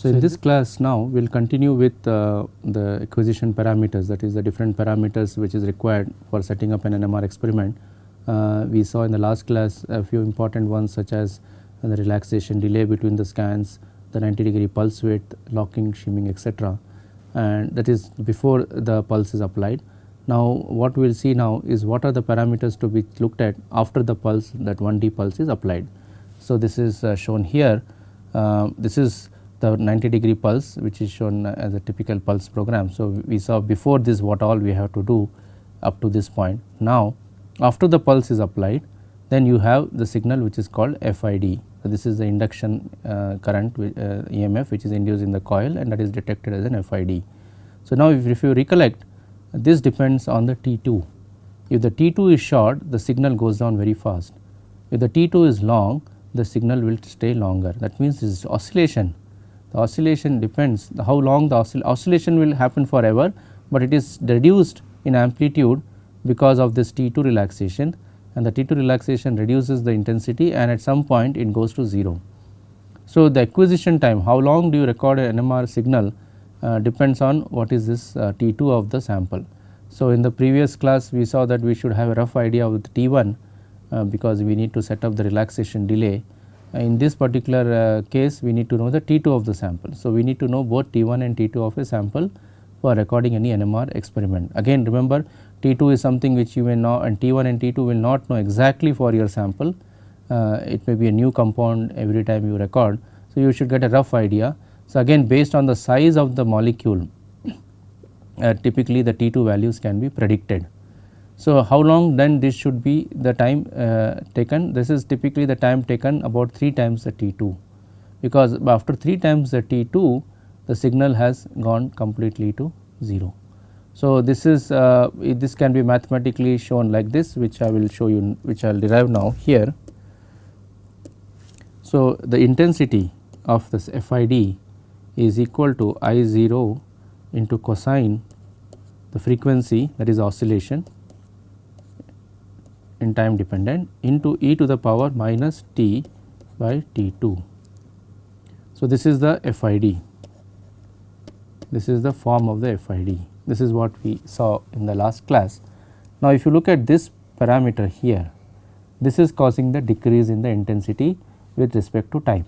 So, in this class now we will continue with the acquisition parameters, that is the different parameters which is required for setting up an NMR experiment. We saw in the last class a few important ones such as the relaxation delay between the scans, the 90-degree pulse width, locking, shimming, etc., and that is before the pulse is applied. Now, what we will see now is what are the parameters to be looked at after the pulse, that 1D pulse is applied. So, this is shown here. This is the 90-degree pulse which is shown as a typical pulse program. So, we saw before this what all we have to do up to this point. Now, after the pulse is applied, then you have the signal which is called FID. So, this is the induction current EMF which is induced in the coil, and that is detected as an FID. So, now if you recollect, this depends on the T2. If the T2 is short, the signal goes down very fast. If the T2 is long, the signal will stay longer. That means this is oscillation. The oscillation depends how long the oscillation will happen forever, but it is reduced in amplitude because of this T2 relaxation, and the T2 relaxation reduces the intensity, and at some point it goes to 0. So, the acquisition time, how long do you record an NMR signal, depends on what is this T2 of the sample. So, in the previous class we saw that we should have a rough idea of the T1 because we need to set up the relaxation delay. In this particular case we need to know the T2 of the sample. So, we need to know both T1 and T2 of a sample for recording any NMR experiment. Again remember, T2 is something which you may know, and T1 and T2 will not know exactly for your sample. It may be a new compound every time you record. So, you should get a rough idea. So, again based on the size of the molecule typically the T2 values can be predicted. So, how long then this should be the time taken? This is typically the time taken about 3 times the T2, because after 3 times the T2 the signal has gone completely to 0. So, this is this can be mathematically shown like this, which I will show you, which I will derive now here. So, the intensity of this FID is equal to I0 into cosine the frequency, that is oscillation in time dependent, into e to the power minus t by T2. So, this is the FID, this is the form of the FID, this is what we saw in the last class. Now, if you look at this parameter here, this is causing the decrease in the intensity with respect to time.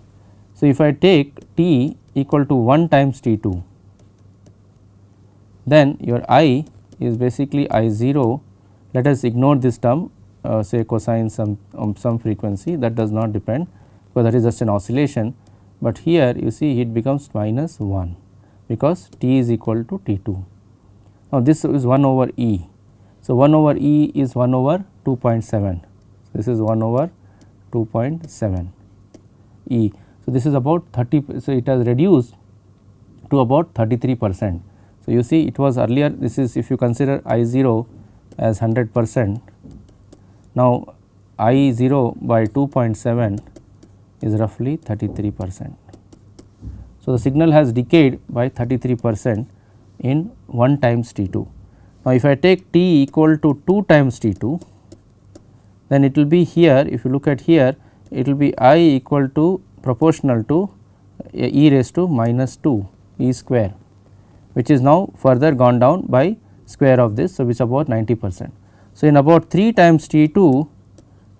So, if I take t equal to 1 times T2, then your I is basically I0. Let us ignore this term, say cosine some frequency, that does not depend, because that is just an oscillation, but here you see it becomes minus 1 because t is equal to T2. Now, this is 1 over E. So, 1 over E is 1 over 2.7. This is 1 over 2.7 E. So, this is about 30, so it has reduced to about 33%. So, you see it was earlier, this is if you consider I0 as 100%, now I0 by 2.7 is roughly 33%. So, the signal has decayed by 33% in 1 times T2. Now, if I take t equal to 2 times T2, then it will be here, if you look at here, it will be I equal to proportional to e raised to minus 2 e square, which is now further gone down by square of this. So, which is about 90%. So, in about 3 times T2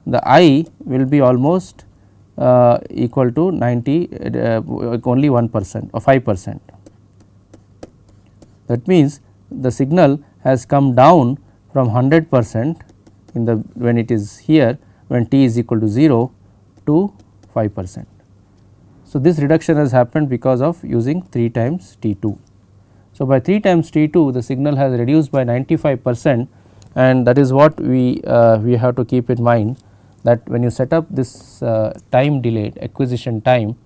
the I will be almost equal to 90 only 1% or 5%. That means, the signal has come down from 100% in the when it is here when t is equal to 0 to 5%. So, this reduction has happened because of using 3 times T2. So, by 3 times T2 the signal has reduced by 95%, and that is what we have to keep in mind, that when you set up this time delayed acquisition time,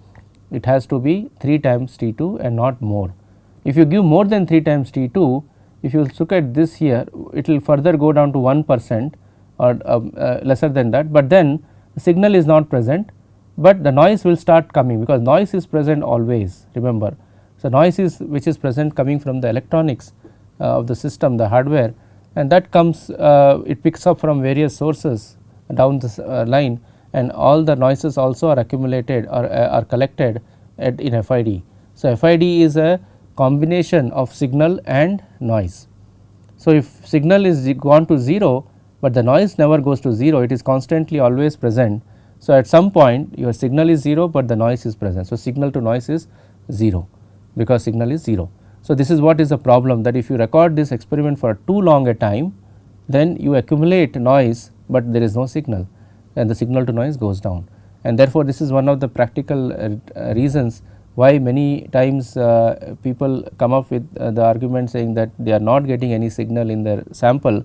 it has to be 3 times T2 and not more. If you give more than 3 times T2, if you look at this here, it will further go down to 1% or lesser than that, but then the signal is not present, but the noise will start coming, because noise is present always, remember. So, noise is which is present coming from the electronics of the system, the hardware, and that comes it picks up from various sources down this line, and all the noises also are accumulated or are collected in FID. So, FID is a combination of signal and noise. So, if signal is gone to 0, but the noise never goes to 0, it is constantly always present. So, at some point your signal is 0, but the noise is present. So, signal to noise is 0 because signal is 0. So, this is what is the problem, that if you record this experiment for too long a time, then you accumulate noise, but there is no signal, and the signal to noise goes down. And therefore, this is one of the practical reasons why many times people come up with the argument saying that they are not getting any signal in their sample,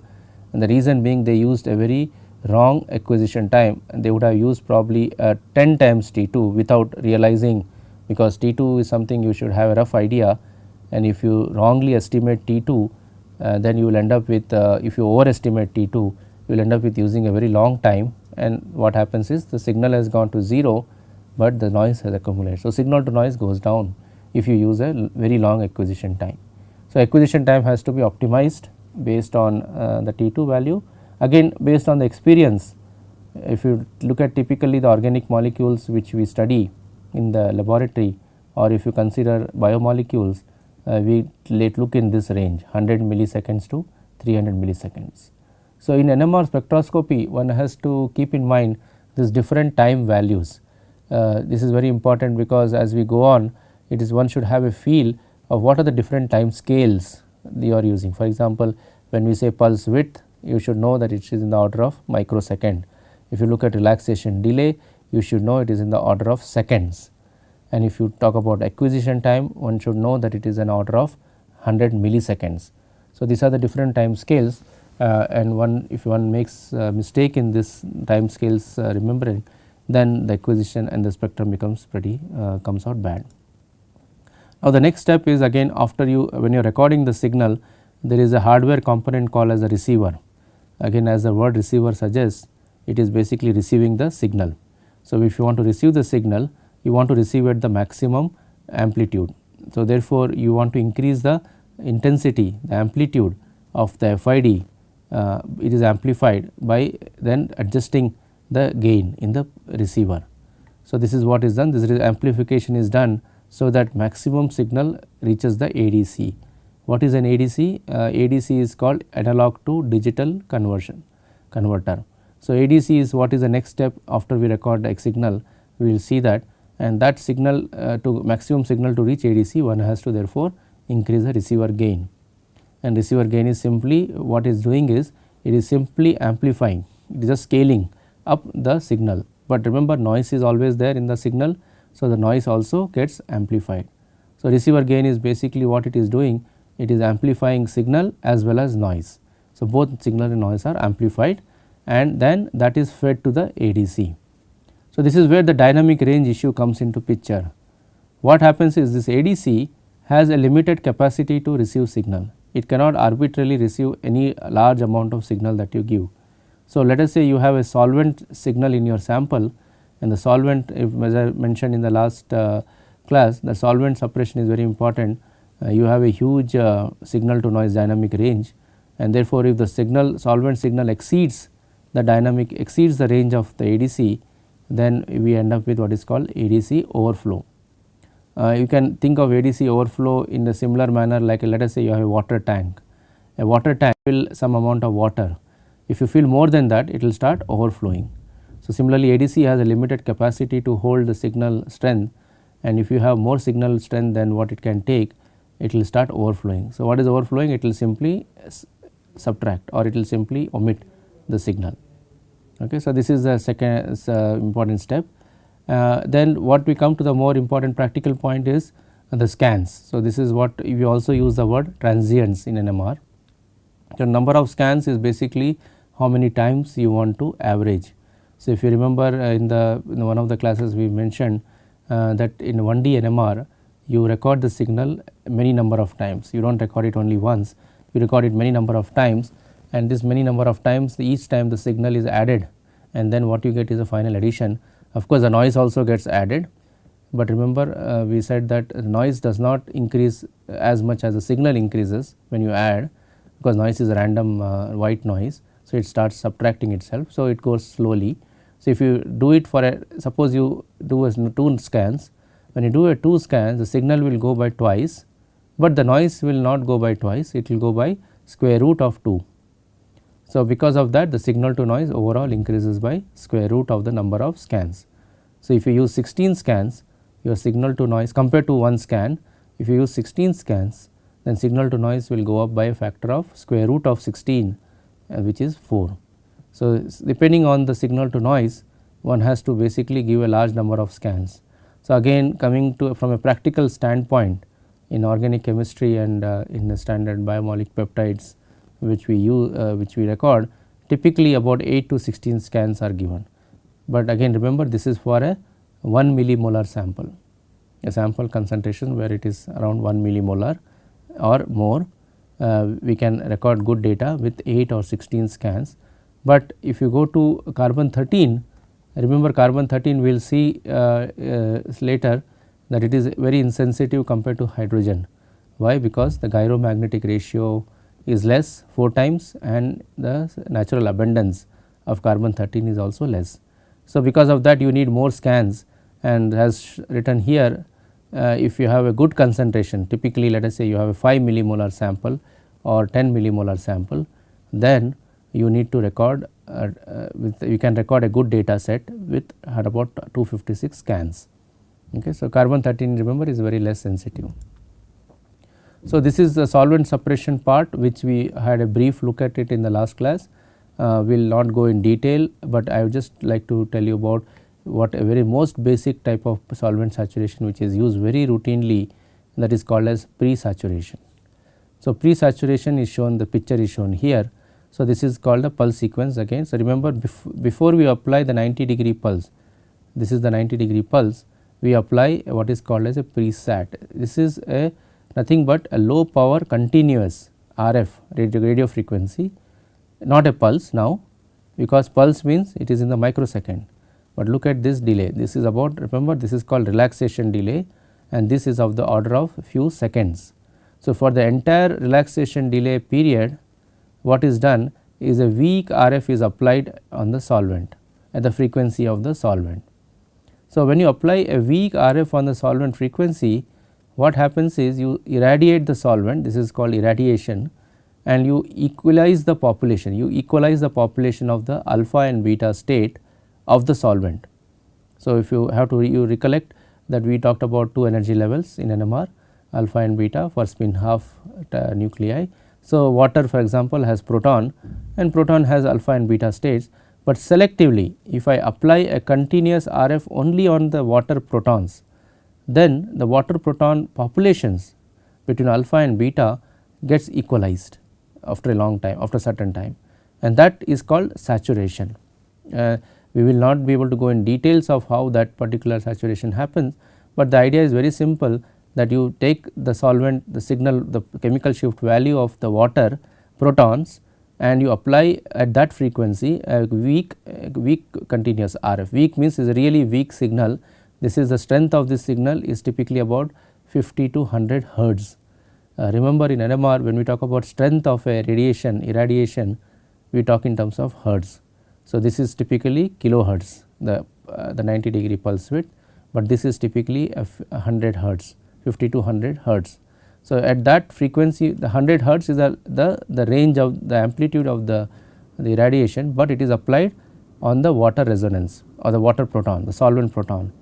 and the reason being they used a very wrong acquisition time, and they would have used probably 10 times T2 without realizing, because T2 is something you should have a rough idea, and if you wrongly estimate T2, then you will end up with, if you overestimate T2, you will end up with using a very long time, and what happens is the signal has gone to 0, but the noise has accumulated. So, signal to noise goes down if you use a very long acquisition time. So, acquisition time has to be optimized based on the T2 value, again based on the experience. If you look at typically the organic molecules which we study in the laboratory, or if you consider biomolecules, we look in this range 100 milliseconds to 300 milliseconds. So, in NMR spectroscopy one has to keep in mind these different time values. This is very important because as we go on, it is one should have a feel of what are the different time scales you are using. For example, when we say pulse width, you should know that it is in the order of microsecond. If you look at relaxation delay, you should know it is in the order of seconds. And if you talk about acquisition time, one should know that it is an order of 100 milliseconds. So, these are the different time scales, and one, if one makes a mistake in this time scales remembering, then the acquisition and the spectrum becomes pretty comes out bad. Now, the next step is again, after you, when you are recording the signal, there is a hardware component called as a receiver. Again, as the word receiver suggests, it is basically receiving the signal. So, if you want to receive the signal, you want to receive at the maximum amplitude. So, therefore, you want to increase the intensity, the amplitude of the FID, it is amplified by then adjusting the gain in the receiver. So, this is what is done, this amplification is done so that maximum signal reaches the ADC. What is an ADC? ADC is called analog to digital converter. So, ADC is what is the next step after we record the signal, we will see that, and that signal to maximum signal to reach ADC, one has to therefore increase the receiver gain, and receiver gain is simply what is doing is it is simply amplifying, it is just scaling up the signal, but remember noise is always there in the signal. So, the noise also gets amplified. So, receiver gain is basically what it is doing, it is amplifying signal as well as noise. So, both signal and noise are amplified, and then that is fed to the ADC. So, this is where the dynamic range issue comes into picture. What happens is this ADC has a limited capacity to receive signal, it cannot arbitrarily receive any large amount of signal that you give. So, let us say you have a solvent signal in your sample, and the solvent, if as I mentioned in the last class, the solvent suppression is very important. You have a huge signal to noise dynamic range, and therefore, if the signal solvent signal exceeds the range of the ADC, then we end up with what is called ADC overflow. You can think of ADC overflow in a similar manner, like let us say you have a water tank. A water tank fill some amount of water. If you fill more than that, it will start overflowing. So, similarly ADC has a limited capacity to hold the signal strength, and if you have more signal strength than what it can take, it will start overflowing. So, what is overflowing? It will simply subtract, or it will simply omit the signal. Okay. So, this is the second important step. Then what we come to the more important practical point is the scans. So, this is what we also use the word transients in NMR. The number of scans is basically how many times you want to average. So, if you remember in one of the classes we mentioned that in 1D NMR you record the signal many number of times, you do not record it only once, you record it many number of times, and this many number of times each time the signal is added, and then what you get is a final addition. Of course, the noise also gets added, but remember we said that noise does not increase as much as the signal increases when you add, because noise is a random white noise. So, it starts subtracting itself. So, it goes slowly. So, if you do it for suppose you do 2 scans, when you do a 2 scans, the signal will go by twice, but the noise will not go by twice, it will go by square root of 2. So, because of that the signal to noise overall increases by square root of the number of scans. So, if you use 16 scans, your signal to noise compared to 1 scan, if you use 16 scans, then signal to noise will go up by a factor of square root of 16, which is 4. So, depending on the signal to noise, one has to basically give a large number of scans. So, again coming to from a practical standpoint, in organic chemistry and in the standard biomolecular peptides which we use which we record, typically about 8 to 16 scans are given. But again remember, this is for a 1 millimolar sample, a sample concentration where it is around 1 millimolar or more. We can record good data with 8 or 16 scans. But if you go to carbon 13, remember carbon 13 we will see later that it is very insensitive compared to hydrogen. Why? Because the gyromagnetic ratio is less 4 times and the natural abundance of carbon 13 is also less. So, because of that you need more scans, and as written here, if you have a good concentration, typically let us say you have a 5 millimolar sample or 10 millimolar sample, then you need to record you can record a good data set with at about 256 scans. Okay. So, carbon 13 remember is very less sensitive. So, this is the solvent suppression part, which we had a brief look at it in the last class. We will not go in detail, but I would just like to tell you about what a very most basic type of solvent saturation which is used very routinely, that is called as pre-saturation. So, pre-saturation is shown, the picture is shown here. So, this is called the pulse sequence again. So, remember before we apply the 90-degree pulse, this is the 90-degree pulse, we apply what is called as a pre-sat. This is a nothing but a low power continuous RF radio frequency, not a pulse now, because pulse means it is in the microsecond. But look at this delay, this is about, remember this is called relaxation delay, and this is of the order of few seconds. So, for the entire relaxation delay period, what is done is a weak RF is applied on the solvent at the frequency of the solvent. So, when you apply a weak RF on the solvent frequency, what happens is you irradiate the solvent, this is called irradiation, and you equalize the population, of the alpha and beta state of the solvent. So, if you have to you recollect that we talked about 2 energy levels in NMR, alpha and beta for spin half nuclei. So, water for example has proton, and proton has alpha and beta states, but selectively if I apply a continuous RF only on the water protons, then the water proton populations between alpha and beta gets equalized after a long time, after a certain time, and that is called saturation. We will not be able to go in details of how that particular saturation happens, but the idea is very simple, that you take the solvent, the signal, the chemical shift value of the water protons, and you apply at that frequency a weak continuous RF. Weak means is a really weak signal. This is the strength of this signal is typically about 50 to 100 hertz. Remember in NMR when we talk about strength of a irradiation, we talk in terms of hertz. So, this is typically kilohertz, the 90-degree pulse width, but this is typically 100 hertz, 50 to 100 hertz. So, at that frequency the 100 hertz is the range of the amplitude of the irradiation, but it is applied on the water resonance or the water proton, the solvent proton.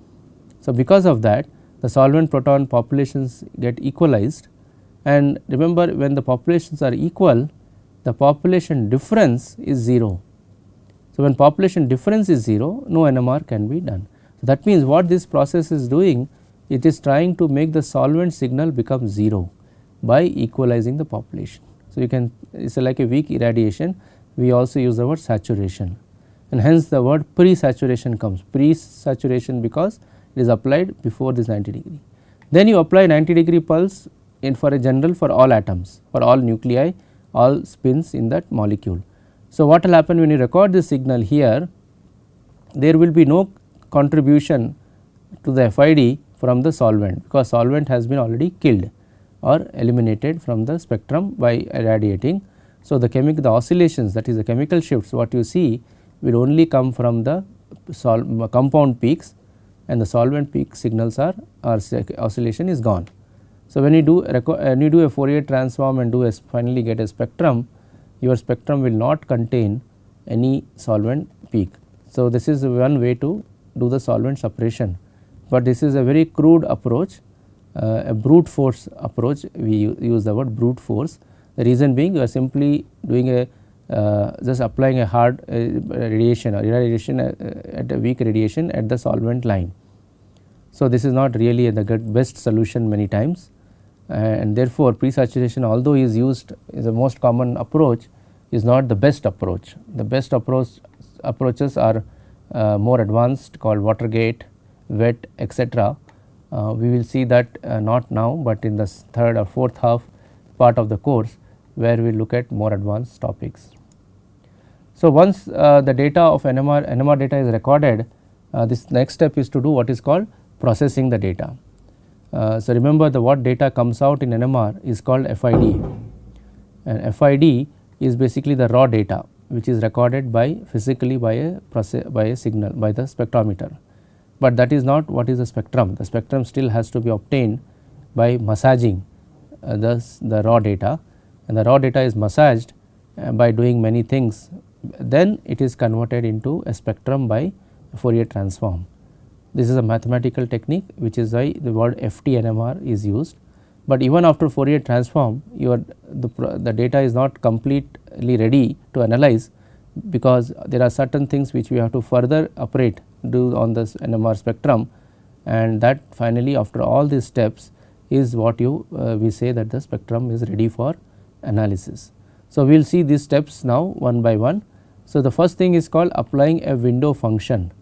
So, because of that the solvent proton populations get equalized, and remember when the populations are equal, the population difference is 0. So, when population difference is 0, no NMR can be done. So, that means what this process is doing, it is trying to make the solvent signal become 0 by equalizing the population. So, you can, it is like a weak irradiation, we also use the word saturation, and hence the word pre-saturation comes, pre-saturation because it is applied before this 90-degree. Then you apply 90-degree pulse in for a general for all atoms, for all nuclei, all spins in that molecule. So, what will happen when you record this signal here, there will be no contribution to the FID from the solvent, because solvent has been already killed or eliminated from the spectrum by irradiating. So, the oscillations, that is the chemical shifts what you see will only come from the compound peaks, and the solvent peak signals are or oscillation is gone. So, when you do a Fourier transform and finally get a spectrum, your spectrum will not contain any solvent peak. So, this is one way to do the solvent separation, but this is a very crude approach, a brute force approach. We use the word brute force. The reason being, you are simply doing a just applying a hard radiation or irradiation at a weak radiation at the solvent line. So, this is not really the best solution many times, and therefore, pre-saturation, although is used, is the most common approach, is not the best approach. The best approaches are more advanced, called Watergate, wet, etc. We will see that not now, but in the third or fourth half part of the course, where we look at more advanced topics. So, once the data of NMR data is recorded, this next step is to do what is called processing the data. So, remember what data comes out in NMR is called FID, and FID is basically the raw data which is recorded physically by a signal, by the spectrometer. But that is not what is the spectrum. The spectrum still has to be obtained by massaging the raw data, and the raw data is massaged by doing many things. Then it is converted into a spectrum by Fourier transform. This is a mathematical technique, which is why the word FTNMR is used. But even after Fourier transform, the data is not completely ready to analyze, because there are certain things which we have to further do on this NMR spectrum, and that finally after all these steps is what we say that the spectrum is ready for analysis. So, we will see these steps now one by one. So, the first thing is called applying a window function,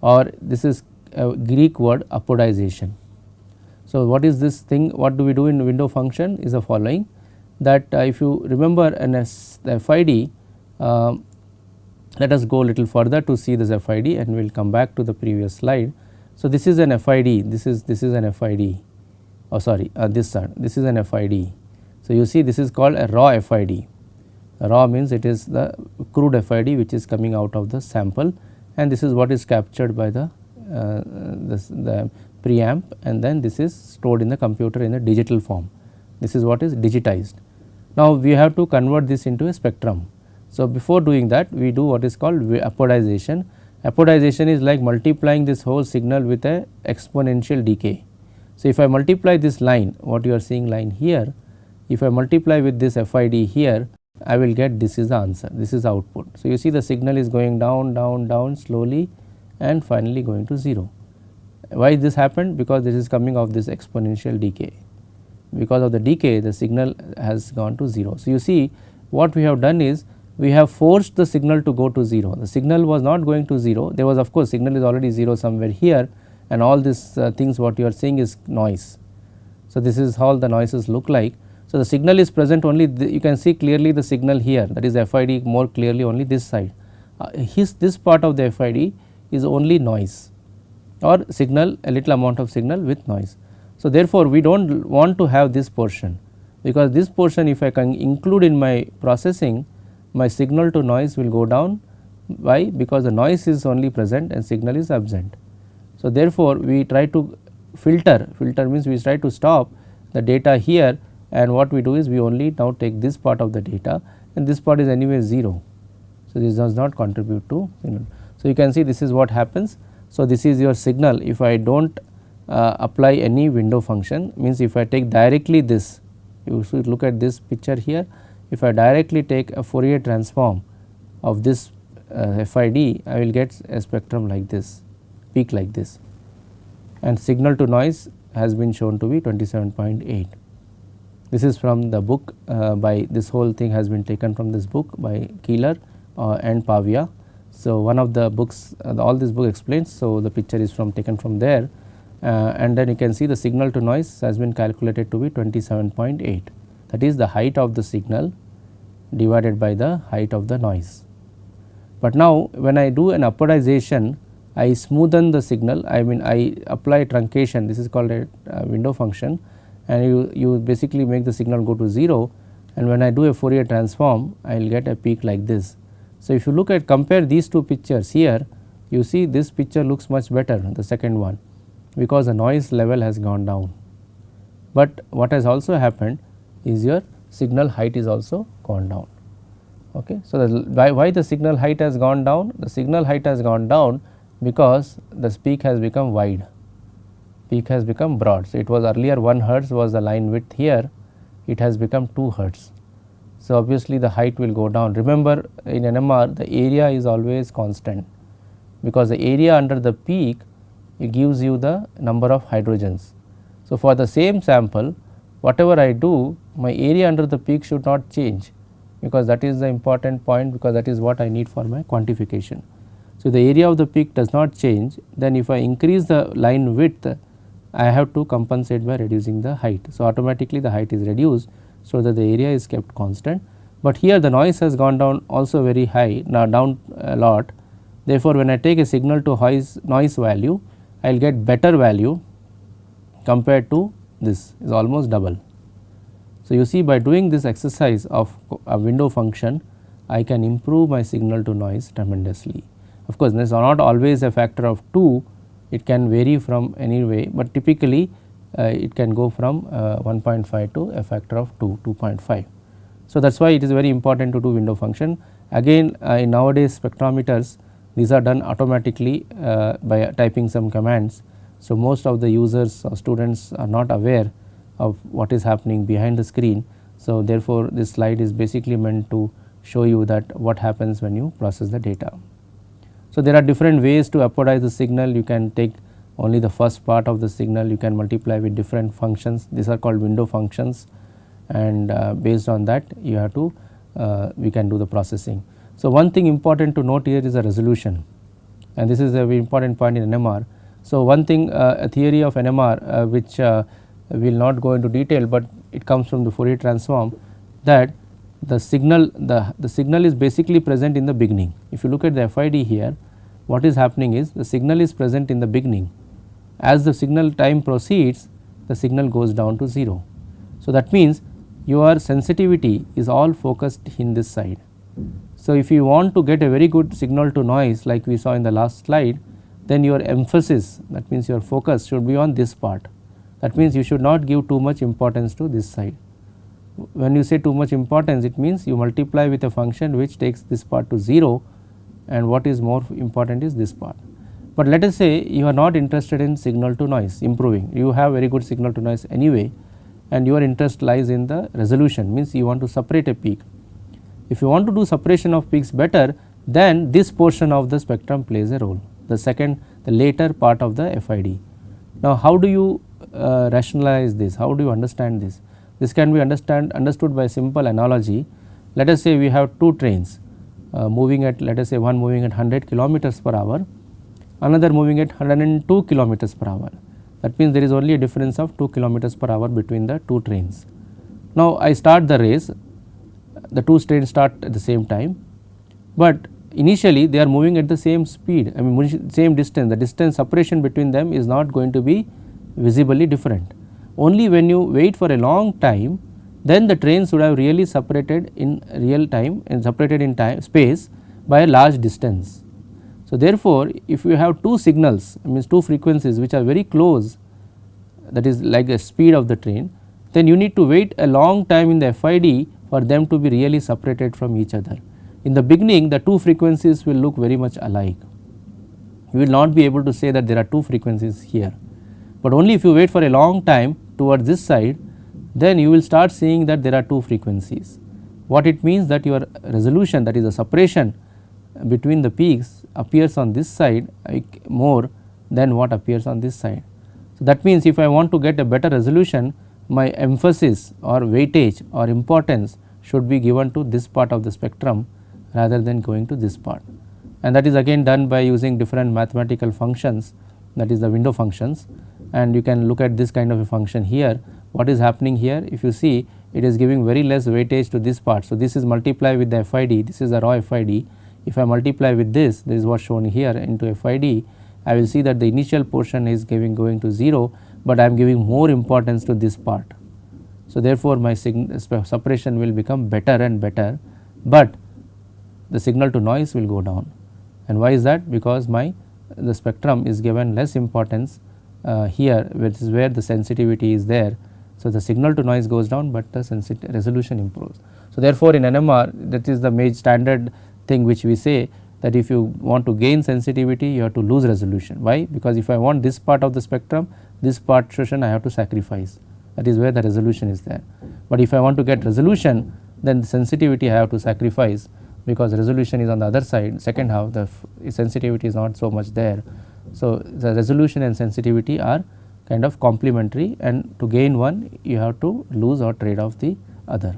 or this is a Greek word apodization. So, what is this thing? What do we do in window function is the following, that if you remember the FID, let us go a little further to see this FID, and we will come back to the previous slide. So, this is an FID, this is an FID, oh sorry, this side, this is an FID. So, you see this is called a raw FID. Raw means it is the crude FID which is coming out of the sample, and this is what is captured by the preamp, and then this is stored in the computer in a digital form. This is what is digitized. Now, we have to convert this into a spectrum. So, before doing that, we do what is called apodization. Apodization is like multiplying this whole signal with a exponential decay. So, if I multiply this line, what you are seeing line here, if I multiply with this FID here, I will get this is the answer, this is the output. So, you see the signal is going down, down, down slowly and finally going to 0. Why this happened? Because this is coming of this exponential decay. Because of the decay, the signal has gone to 0. So, you see what we have done is we have forced the signal to go to 0. The signal was not going to 0, there was of course signal is already 0 somewhere here, and all these things what you are seeing is noise. So, this is how the noises look like. So, the signal is present only, you can see clearly the signal here, that is FID more clearly only this side. This part of the FID is only noise or signal, a little amount of signal with noise. So, therefore, we do not want to have this portion, because this portion if I can include in my processing, my signal to noise will go down. Why? Because the noise is only present and signal is absent. So, therefore, we try to filter means we try to stop the data here, and what we do is we only now take this part of the data, and this part is anyway 0. So, this does not contribute to signal. So, you can see this is what happens. So, this is your signal. If I do not apply any window function, means if I take directly this, you should look at this picture here. If I directly take a Fourier transform of this FID, I will get a spectrum like this, peak like this, and signal to noise has been shown to be 27.8. This is from the book by, this whole thing has been taken from this book by Keeler and Pavia. So, one of the books, all this book explains. So, the picture is taken from there, and then you can see the signal to noise has been calculated to be 27.8. That is the height of the signal divided by the height of the noise. But now, when I do an apodization, I smoothen the signal, I mean I apply truncation, this is called a window function, and you basically make the signal go to 0, and when I do a Fourier transform, I will get a peak like this. So, if you compare these two pictures here, you see this picture looks much better, the second one. because the noise level has gone down. But what has also happened is your signal height is also gone down. Okay. So, why the signal height has gone down? The signal height has gone down because the peak has become wide, peak has become broad. So, it was earlier 1 hertz was the line width, here it has become 2 hertz. So, obviously the height will go down. Remember, in NMR the area is always constant, because the area under the peak, it gives you the number of hydrogens. So, for the same sample, whatever I do, my area under the peak should not change, because that is the important point, because that is what I need for my quantification. So, the area of the peak does not change, then if I increase the line width, I have to compensate by reducing the height. So, automatically the height is reduced, so that the area is kept constant, but here the noise has gone down also very high, now down a lot. Therefore, when I take a signal to noise value, I will get better value compared to this, is almost double. So, you see, by doing this exercise of a window function, I can improve my signal to noise tremendously. Of course, this is not always a factor of 2, it can vary from any way, but typically it can go from 1.5 to a factor of 2, 2.5. So, that is why it is very important to do window function. Again, in nowadays spectrometers, these are done automatically by typing some commands. So, most of the users or students are not aware of what is happening behind the screen. So, therefore, this slide is basically meant to show you that what happens when you process the data. So, there are different ways to apodize the signal. You can take only the first part of the signal, you can multiply with different functions, these are called window functions, and based on that you have to we can do the processing. So, one thing important to note here is the resolution, and this is a very important point in NMR. So, one thing a theory of NMR which we will not go into detail, but it comes from the Fourier transform, that the signal is basically present in the beginning. If you look at the FID here, what is happening is the signal is present in the beginning. As the signal time proceeds, the signal goes down to 0. So, that means your sensitivity is all focused in this side. So, if you want to get a very good signal to noise like we saw in the last slide, then your emphasis, that means your focus should be on this part. That means you should not give too much importance to this side. When you say too much importance, it means you multiply with a function which takes this part to 0, and what is more important is this part. But let us say you are not interested in signal to noise improving, you have very good signal to noise anyway, and your interest lies in the resolution, means you want to separate a peak. If you want to do separation of peaks better, then this portion of the spectrum plays a role, the later part of the FID. Now, how do you rationalize this? How do you understand this? This can be understood by a simple analogy. Let us say we have two trains moving at, let us say one moving at 100 kilometers per hour, another moving at 102 kilometers per hour. That means there is only a difference of 2 kilometers per hour between the two trains. Now, I start the race, the two trains start at the same time, but initially they are moving at the same speed, I mean same distance, the distance separation between them is not going to be visibly different. Only when you wait for a long time, then the trains would have really separated in real time and separated in time space by a large distance. So, therefore, if you have two signals, means two frequencies which are very close, that is like the speed of the train, then you need to wait a long time in the FID for them to be really separated from each other. In the beginning, the two frequencies will look very much alike. You will not be able to say that there are two frequencies here, but only if you wait for a long time towards this side, then you will start seeing that there are two frequencies. What it means, that your resolution, that is the separation between the peaks, appears on this side more than what appears on this side. So, that means if I want to get a better resolution, my emphasis or weightage or importance should be given to this part of the spectrum rather than going to this part, and that is again done by using different mathematical functions, that is the window functions. And you can look at this kind of a function here. What is happening here? If you see, it is giving very less weightage to this part. So, this is multiplied with the FID, this is the raw FID. If I multiply with this is what shown here into FID, I will see that the initial portion is going to 0, but I am giving more importance to this part. So, therefore, my separation will become better and better, but the signal to noise will go down. And why is that? Because the spectrum is given less importance here, which is where the sensitivity is there. So, the signal to noise goes down, but the resolution improves. So, therefore, in NMR, that is the major standard thing which we say, that if you want to gain sensitivity, you have to lose resolution. Why? Because if I want this part of the spectrum, this portion I have to sacrifice, that is where the resolution is there. But if I want to get resolution, then the sensitivity I have to sacrifice, because resolution is on the other side, second half, the sensitivity is not so much there. So, the resolution and sensitivity are kind of complementary, and to gain one you have to lose or trade off the other.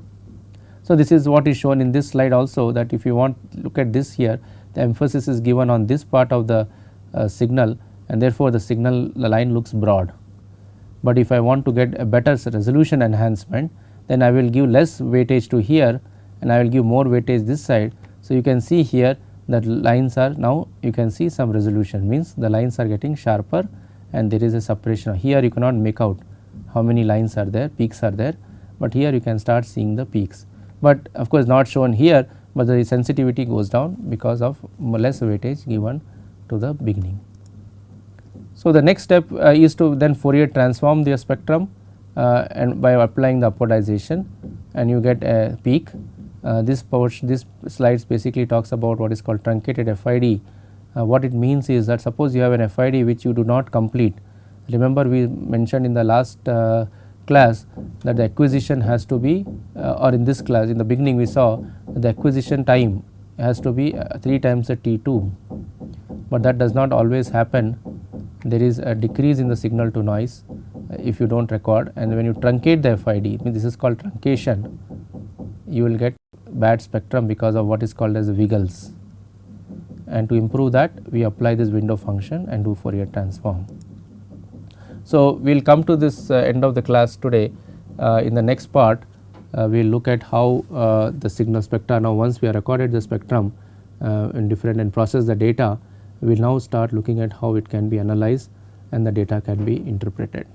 So, this is what is shown in this slide also, that if you want look at this here, the emphasis is given on this part of the signal, and therefore, the line looks broad. But if I want to get a better resolution enhancement, then I will give less weightage to here and I will give more weightage this side. So, you can see here that lines are now, you can see some resolution, means the lines are getting sharper and there is a separation. Here you cannot make out how many lines are there, peaks are there, but here you can start seeing the peaks. But of course, not shown here, but the sensitivity goes down because of less weightage given to the beginning. So, the next step is to then Fourier transform the spectrum and by applying the apodization, and you get a peak. This slides basically talks about what is called truncated FID. What it means is that suppose you have an FID which you do not complete. Remember, we mentioned in the last class that the acquisition has to be or in this class in the beginning we saw the acquisition time has to be 3 times the T2, but that does not always happen. There is a decrease in the signal to noise if you do not record, and when you truncate the FID, this is called truncation, you will get bad spectrum because of what is called as wiggles. And to improve that, we apply this window function and do Fourier transform. So, we will come to this end of the class today. In the next part, we will look at how the signal spectra, now once we have recorded the spectrum in different and process the data, we will now start looking at how it can be analyzed and the data can be interpreted.